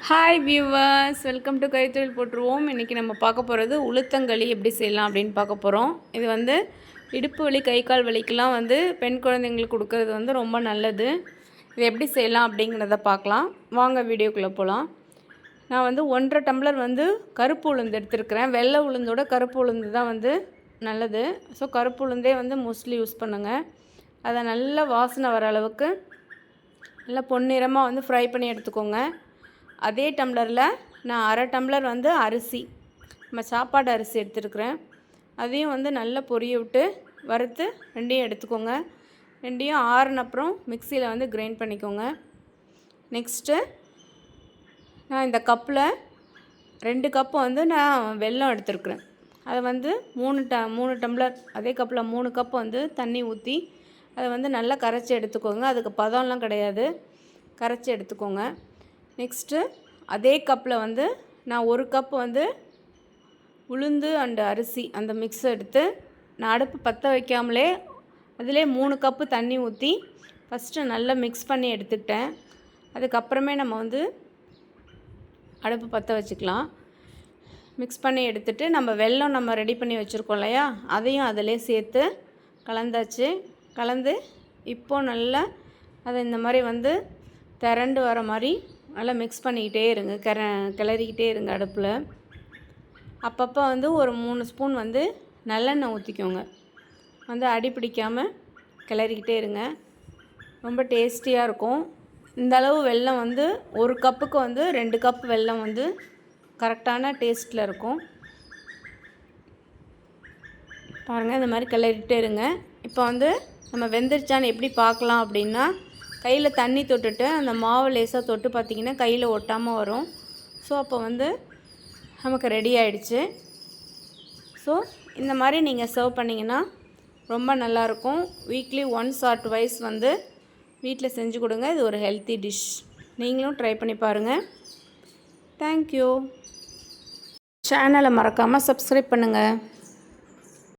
Hi viewers, welcome to கைத்தொழில் போட்டுருவோம். இன்றைக்கி நம்ம பார்க்க போகிறது உளுத்தங்களி எப்படி செய்யலாம் அப்படின்னு பார்க்க போகிறோம். இது வந்து இடுப்பு வலி, கை கால் வலிக்கெலாம் வந்து பெண் குழந்தைங்களுக்கு கொடுக்கறது வந்து ரொம்ப நல்லது. இது எப்படி செய்யலாம் அப்படிங்கிறத பார்க்கலாம். வாங்க வீடியோக்குள்ளே போகலாம். நான் வந்து 1.5 டம்ளர் வந்து கருப்பு உளுந்து எடுத்துருக்கிறேன். வெள்ளை உளுந்தோட கருப்பு உளுந்து தான் வந்து நல்லது. ஸோ கருப்பு உளுந்தே வந்து மோஸ்ட்லி யூஸ் பண்ணுங்கள். அதை நல்லா வாசனை வர அளவுக்கு நல்லா பொன்னிறமாக வந்து ஃப்ரை பண்ணி எடுத்துக்கோங்க. அதே டம்ளரில் நான் 1/2 டம்ளர் வந்து அரிசி, நம்ம சாப்பாடு அரிசி எடுத்துருக்குறேன். அதையும் வந்து நல்லா பொரிய விட்டு வறுத்து ரெண்டையும் எடுத்துக்கோங்க. ரெண்டையும் ஆறுன அப்புறம் மிக்சியில் வந்து கிரைண்ட் பண்ணிக்கோங்க. நெக்ஸ்ட்டு நான் இந்த கப்பில் 2 கப்பு வந்து நான் வெல்லம் எடுத்துருக்குறேன். அதை வந்து 3 டம்ளர், அதே கப்பில் 3 கப் வந்து தண்ணி ஊற்றி அதை வந்து நல்லா கரைச்சி எடுத்துக்கோங்க. அதுக்கு பதம்லாம் கிடையாது, கரைச்சி எடுத்துக்கோங்க. நெக்ஸ்ட்டு அதே கப்பில் வந்து நான் 1 கப் வந்து உளுந்து அண்டு அரிசி அந்த மிக்ஸ் எடுத்து நான் அடுப்பு பற்ற வைக்காமலே அதிலே 3 கப்பு தண்ணி ஊற்றி ஃபஸ்ட்டு நல்லா மிக்ஸ் பண்ணி எடுத்துக்கிட்டேன். அதுக்கப்புறமே நம்ம வந்து அடுப்பு பற்ற வச்சுக்கலாம். மிக்ஸ் பண்ணி எடுத்துகிட்டு நம்ம வெல்லம் நம்ம ரெடி பண்ணி வச்சுருக்கோம் இல்லையா, அதையும் அதிலே சேர்த்து கலந்தாச்சு. கலந்து இப்போது நல்லா அதை இந்த மாதிரி வந்து திரண்டு வர மாதிரி நல்லா மிக்ஸ் பண்ணிக்கிட்டே இருங்க, கிளறிக்கிட்டே இருங்க அடுப்பில். அப்பப்போ வந்து ஒரு 3 ஸ்பூன் வந்து நல்லெண்ணெய் ஊற்றிக்கோங்க. வந்து அடி பிடிக்காமல் கிளறிக்கிட்டே இருங்க. ரொம்ப டேஸ்டியாக இருக்கும். இந்தளவு வெல்லம் வந்து 1 கப்புக்கு வந்து 2 கப் வெல்லம் வந்து கரெக்டான டேஸ்ட்டில் இருக்கும். பாருங்கள், இந்த மாதிரி கிளறிக்கிட்டே இருங்க. இப்போ வந்து நம்ம வெந்துருச்சான்னு எப்படி பார்க்கலாம் அப்படின்னா, கையில் தண்ணி தொட்டுட்டு அந்த மாவு லேசாக தொட்டு பார்த்திங்கன்னா கையில் ஒட்டாமல் வரும். ஸோ அப்போ வந்து நமக்கு ரெடி ஆகிடுச்சு. ஸோ இந்த மாதிரி நீங்கள் சர்வ் பண்ணிங்கன்னா ரொம்ப நல்லாயிருக்கும். வீக்லி ஒன்ஸ் ஆர் ட்வைஸ் வந்து வீட்டில் செஞ்சு கொடுங்க. இது ஒரு ஹெல்த்தி டிஷ். நீங்களும் ட்ரை பண்ணி பாருங்கள். தேங்க்யூ. சேனலை மறக்காமல் சப்ஸ்கிரைப் பண்ணுங்கள்.